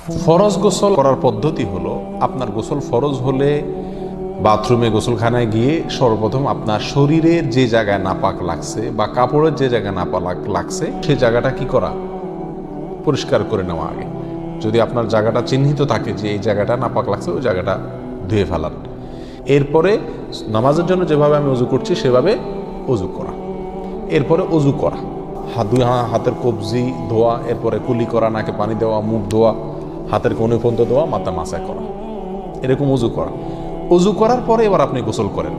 ফরজ গোসল করার পদ্ধতি হলো, আপনার গোসল ফরজ হলে বাথরুমে গোসলখানায় গিয়ে সর্বপ্রথম আপনার শরীরের যে জায়গায় নাপাক লাগছে বা কাপড়ের যে জায়গায় নাপাক লাগছে সেই জায়গাটা কি করা, পরিষ্কার করে নেওয়া আগে। যদি আপনার জায়গাটা চিহ্নিত থাকে যে এই জায়গাটা নাপাক লাগছে, ওই জায়গাটা ধুয়ে ফেলান। এরপরে নামাজের জন্য যেভাবে আমি অজু করছি সেভাবে অজু করা। এরপরে অজু করা, হাতের কবজি ধোয়া, এরপরে কুলি করা, নাকে পানি দেওয়া, মুখ ধোয়া, হাতের কোণে পর্যন্ত ধোয়া, মাথা মাসাজ করা, এরকম অজু করা। অজু করার পরে এবার আপনি গোসল করেন।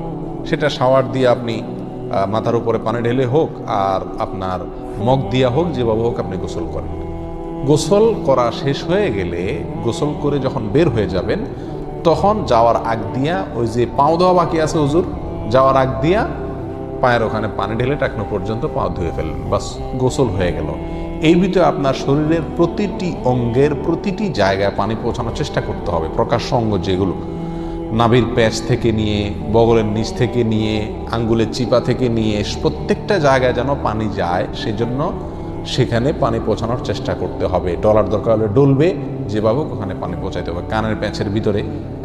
সেটা শাওয়ার দিয়ে আপনি মাথার উপরে পানি ঢেলে হোক আর আপনার মগ দিয়া হোক, যেভাবে হোক আপনি গোসল করেন। গোসল করা শেষ হয়ে গেলে, গোসল করে যখন বের হয়ে যাবেন, তখন যাওয়ার আগ দিয়া ওই যে পাও ধোয়া বাকি আছে অজুর, যাওয়ার আগ দিয়া পায়ের ওখানে পানি ঢেলে টাকনো পর্যন্ত পা ধুয়ে ফেললেন, বাস গোসল হয়ে গেল। এই ভিতরে আপনার শরীরের প্রতিটি অঙ্গের প্রতিটি জায়গায় পানি পৌঁছানোর চেষ্টা করতে হবে। প্রকাশ্য অঙ্গ যেগুলো, নাভির প্যাচ থেকে নিয়ে, বগলের নিচ থেকে নিয়ে, আঙ্গুলের চিপা থেকে নিয়ে, প্রত্যেকটা জায়গায় যেন পানি যায়, সেজন্য সেখানে পানি পৌঁছানোর চেষ্টা করতে হবে। ডলার দরকার হলে ডলবে, যেভাবে ওখানে পানি পৌঁছাইতে হবে। কানের প্যাচের ভিতরে,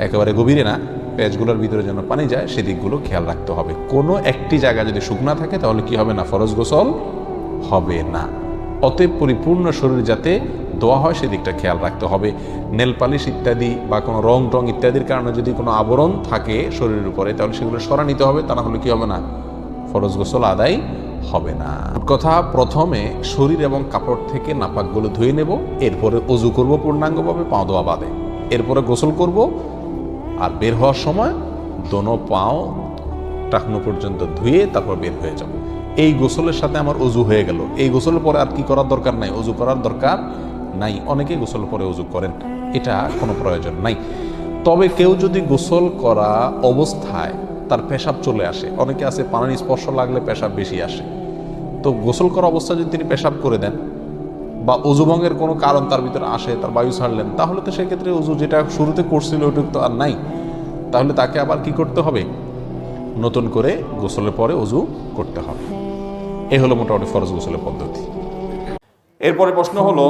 একেবারে গভীরে না, প্যাচগুলোর ভিতরে যেন পানি যায় সেদিকগুলো খেয়াল রাখতে হবে। কোনো একটি জায়গা যদি শুকনা থাকে তাহলে কি হবে না, ফরজ গোসল হবে না। অতএব পরিপূর্ণ শরীর যাতে ধোয়া হয় সেদিকটা খেয়াল রাখতে হবে। নেল পালিশ ইত্যাদি বা কোনো রং টং ইত্যাদির কারণে যদি কোনো আবরণ থাকে শরীরের উপরে, তাহলে সেগুলো সরা নিতে হবে, তা না হলে কি হবে না, ফরজ গোসল আদায় হবে না। কথা, প্রথমে শরীর এবং কাপড় থেকে নাপাকগুলো ধুয়ে নেব, এরপরে অজু করব পূর্ণাঙ্গভাবে পাও ধোয়া বাদে, এরপরে গোসল করব, আর বের হওয়ার সময় দোনো পাও টাকনো পর্যন্ত ধুয়ে তারপর বের হয়ে যাব। এই গোসলের সাথে আমার অজু হয়ে গেল। এই গোসলের পরে আর কি করার দরকার নাই, অজু করার দরকার নাই। অনেকে গোসলের পরে অজু করেন, এটা কোনো প্রয়োজন নাই। তবে কেউ যদি গোসল করা অবস্থায় তার পেশাব চলে আসে, অনেকে আছে পানির স্পর্শ লাগলে পেশাব বেশি আসে, তো গোসল করা অবস্থায় যদি তিনি পেশাব করে দেন বা অজুভঙ্গের কোনো কারণ তার ভিতরে আসে, তার বায়ু ছাড়লেন, তাহলে তো সেক্ষেত্রে অজু যেটা শুরুতে করছিল ওইটুকু তো আর নাই, তাহলে তাকে আবার কি করতে হবে, নতুন করে গোসলের পরে অজু করতে হবে। এই হলো মোটামুটি ফরজ গোসলের পদ্ধতি। এরপরে প্রশ্ন হলো,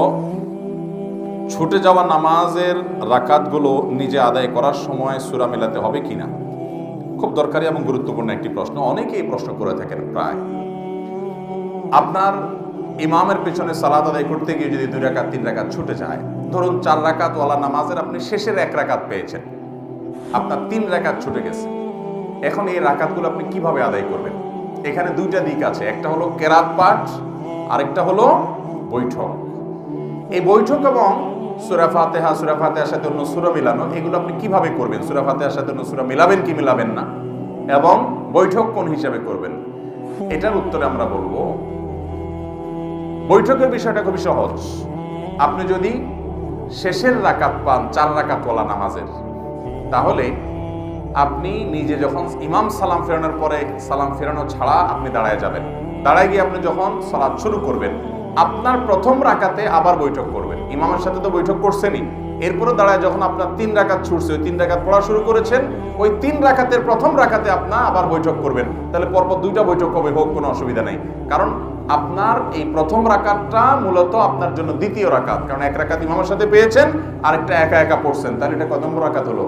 ছুটে যাওয়া নামাজের রাকাতগুলো নিজে আদায় করার সময় সূরা মেলাতে হবে কিনা? খুব দরকারি এবং গুরুত্বপূর্ণ একটি প্রশ্ন, অনেকেই প্রশ্ন করে থাকেন। প্রায় আপনার ইমামের পেছনে সালাত আদায় করতে গিয়ে যদি 2 রাকাত 3 রাকাত ছুটে যায়, ধরুন 4 রাকাত ওয়ালা নামাজের আপনি শেষের 1 রাকাত পেয়েছেন, আপনার 3 রাকাত ছুটে গেছে। এখন এই রাকাতগুলো আপনি কিভাবে আদায় করবেন? এখানে 2টা দিক আছে, একটা হলো কেরাত পাঠ, আরেকটা হলো বৈঠক। এই বৈঠক এবং সূরা ফাতিহার সাথে অন্য সূরা মিলানো, এগুলো আপনি কিভাবে করবেন? সূরা ফাতিহার সাথে অন্য সূরা মিলাবেন কি মিলাবেন না, এবং বৈঠক কোন হিসাবে করবেন, এটার উত্তরে আমরা বলবো, বৈঠকের বিষয়টা খুবই সহজ। আপনি যদি শেষের রাকাত পান 4 রাকাত ওয়ালা নামাজের, তাহলে আপনি নিজে যখন ইমাম সালাম ফেরানোর পরে, সালাম ফেরানো ছাড়া আপনি দাঁড়ায় যাবেন, দাঁড়ায় গিয়ে আপনি যখন সালাত শুরু করবেন, আপনার প্রথম রাকাতে আবার বৈঠক করবেন। ইমামের সাথে তো বৈঠক করছেনই, এরপরে দাঁড়ায় যখন আপনার 3 রাকাত ছুটছে, ওই 3 রাকাত পড়া শুরু করেছেন, ওই 3 রাকাতের প্রথম রাকাতে আপনার আবার বৈঠক করবেন। তাহলে পরপর 2টা বৈঠক হবে, হোক, কোনো অসুবিধা নেই। কারণ আপনার এই প্রথম রাকাতটা মূলত আপনার জন্য দ্বিতীয় রাকাত, কারণ 1 রাকাত ইমামের সাথে পেয়েছেন, আরেকটা একা একা পড়ছেন, তাহলে এটা কত নম্বর রাকাত হলো?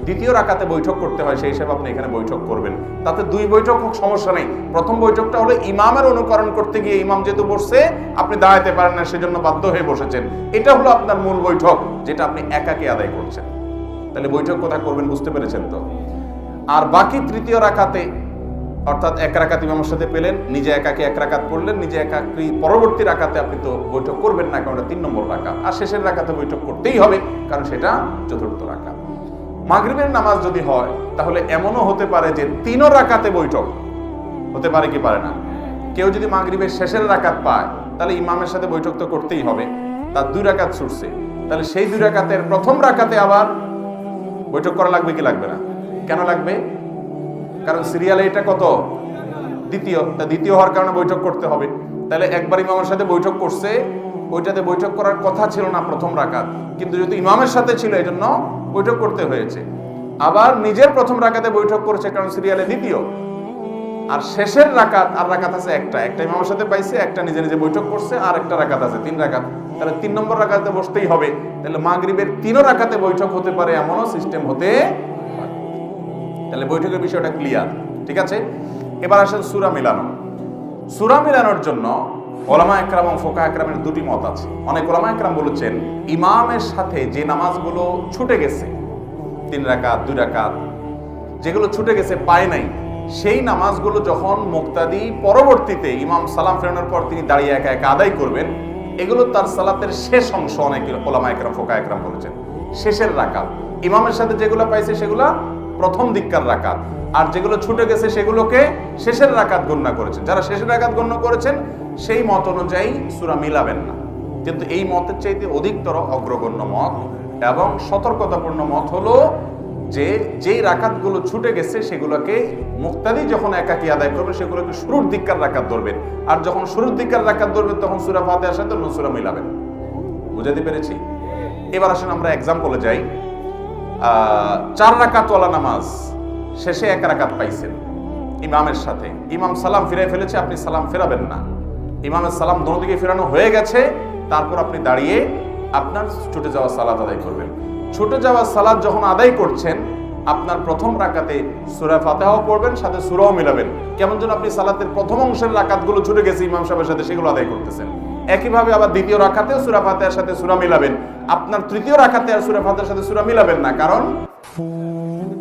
দ্বিতীয় রাকাতে বৈঠক করতে হয়, সেই হিসাবে আপনি এখানে বৈঠক করবেন। তাতে 2 বৈঠক হোক, সমস্যা নেই। প্রথম বৈঠকটা হলো ইমামের অনুকরণ করতে গিয়ে, ইমাম যেহেতু বসছে, আপনি দাঁড়াতে পারেন না, সেজন্য বাধ্য হয়ে বসেছেন, এটা হলো আপনার মূল বৈঠক, যেটা আপনি একাকে আদায় করছেন। তাহলে বৈঠক কোথায় করবেন বুঝতে পেরেছেন তো? আর বাকি তৃতীয় রাকাতে, অর্থাৎ 1 রাকাত ইমামের সাথে পেলেন, নিজে একাকে 1 রাকাত পড়লেন, নিজে একাকি পরবর্তী রাকাতে আপনি তো বৈঠক করবেন না, কারণ 3 নম্বর রাকাত। আর শেষের রাকাতে বৈঠক করতেই হবে, কারণ সেটা 4র্থ রাকাত। মাগরিবের নামাজ যদি হয়, তাহলে এমনও হতে পারে যে 3 রাকাতে বৈঠক হতে পারে কি পারে না। কেউ যদি মাগরিবের শেষের রাকাত পায়, তাহলে ইমামের সাথে বৈঠক তো করতেই হবে। তার 2 রাকাত ছুটছে, তাহলে সেই 2 রাকাতের প্রথম রাকাতে আবার বৈঠক করা লাগবে কি লাগবে না? কেন লাগবে? কারণ সিরিয়ালে এটা কত? দ্বিতীয়। তা দ্বিতীয় হওয়ার কারণে বৈঠক করতে হবে। তাহলে একবার ইমামের সাথে বৈঠক করছে, ওইটাতে বৈঠক করার কথা ছিল না প্রথম রাকাত, কিন্তু যেহেতু ইমামের সাথে ছিল, এই জন্য বৈঠক করতে হয়েছে। আবার নিজের প্রথম রাকাতে বৈঠক করেছে, কারণ সিরিয়ালে দ্বিতীয়। আর শেষের রাকাত আর রাকাত আছে একটা ইমামের সাথে পাইছে, একটা নিজে নিজে বৈঠক করছে, আর একটা রাকাত আছে 3 রাকাত। তাহলে 3 নম্বর রাকাতে বসতেই হবে। তাহলে মাগরিবের 3 রাকাতে বৈঠক হতে পারে এমনও সিস্টেম হতে পারে। তাহলে বৈঠকের বিষয়টা ক্লিয়ার, ঠিক আছে। এবার আসেন সূরা মিলানো। সূরা মিলানোর জন্য ওলামা একরাম এবং ফোকাহ একরামের দুটি মত আছে। অনেক ওলামা একরাম বলেছেন ইমামের সাথে যে নামাজগুলো ছুটে গেছে, 3 রাকাত 2 রাকাত, যেগুলো ছুটে গেছে পায় নাই, সেই নামাজগুলো যখন মুক্তাদি পরবর্তীতে ইমাম সালাম ফেরানোর পর তিনি দাঁড়িয়ে একা একা আদায় করবেন, এগুলো তার সালাতের শেষ অংশ। অনেক ওলামা একরাম ফোকাহ একরাম বলেছেন শেষের রাকাত। ইমামের সাথে যেগুলো পাইছে সেগুলো প্রথম দিককার রাকাত, আর যেগুলো ছুটে গেছে সেগুলোকে শেষের রাকাত গণ্য করেছেন। যারা শেষের রাকাত গণ্য করেছেন সেই মত অনুযায়ী সূরা মিলাবেন না। কিন্তু এই মতের চাইতে অধিকতর অগ্রগণ্য মত এবং সতর্কতাপূর্ণ মত হলো যে যেই রাকাতগুলো ছুটে গেছে সেগুলোকে মুক্তাদি যখন একাকী আদায় করবে সেগুলোকে শুরুর দিককার রাকাত ধরবেন, আর যখন শুরুর দিককার রাকাত ধরবেন তখন সূরা ফাতিহার সাথে অন্য সূরা মিলাবেন। বুঝাতে পেরেছি? এবার আসেন আমরা এক্সাম্পলে যাই। 4 রাকাতওয়ালা নামাজ শেষে 1 রাকাত পাইছেন ইমামের সাথে, ইমাম সালাম ফিরাই ফেলেছে, আপনি সালাম ফেরাবেন না। ইমামের সালাম দোনো দিকে ফেরানো হয়ে গেছে, তারপর আপনি দাঁড়িয়ে আপনার ছুটে যাওয়া সালাত আদায় করবেন। ছুটে যাওয়া সালাত যখন আদায় করছেন, আপনার প্রথম রাকাতে সূরা ফাতিহাও পড়বেন, সাথে সূরাও মিলাবেন। কেমন যেন আপনি সালাতের প্রথম অংশের রাকাতগুলো ছুটে গেছে ইমাম সাহেবের সাথে, সেগুলো আদায় করতেছেন। একইভাবে আবার দ্বিতীয় রাকাতেও সূরা ফাতিহার সাথে সূরা মিলাবেন। আপনার তৃতীয় রাকাতে আর সূরা ফাতিহার সাথে সূরা মিলাবেন না, কারণ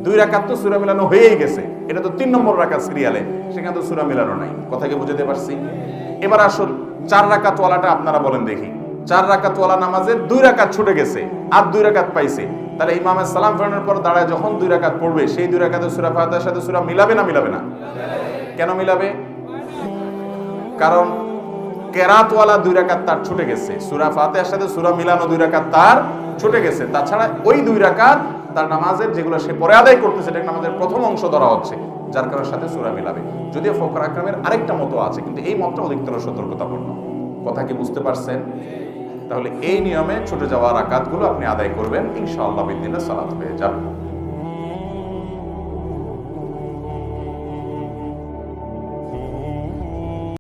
2 রাকাত তো সূরা মিলানো হয়েই গেছে। এটা তো 3 নম্বর রাকাত সিরিয়ালে, সেখানে তো সূরা মিলানো নাই। কথা কি বুঝতে পারছি? এবার আসুন 4 রাকাতওয়ালাটা আপনারা বলেন দেখি। 4 রাকাতওয়ালা নামাজের 2 রাকাত ছুটে গেছে আর 2 রাকাত পাইছে, তাহলে ইমামের সালাম ফেরানোর পর দাঁড়ায় যখন 2 রাকাত পড়বে, সেই 2 রাকাতে সূরা ফাতিহার সাথে সূরা মিলাবে না মিলাবে না? কেন মিলাবে? কারণ কেরাতওয়ালা 2 রাকাত তার ছুটে গেছে, সূরা ফাতিহার সাথে সূরা মিলানো 2 রাকাত তার ছুটে গেছে। তাছাড়া ওই 2 রাকাত তার নামাজের যেগুলো সে পরে আদায় করতেছে, এটা নামাজের প্রথম অংশ ধরা হচ্ছে, যার কারণের সাথে সূরা মিলাবে। যদিও ফোকাহ একরামের আরেকটা মত আছে, কিন্তু এই মতটা অধিকতর সতর্কতাপূর্ণ। কথা কি বুঝতে পারছেন? তাহলে এই নিয়মে ছুটে যাওয়া রাকাতগুলো আপনি আদায় করবেন, ইনশাআল্লাহ বিদিনে সালাত হয়ে যাবে।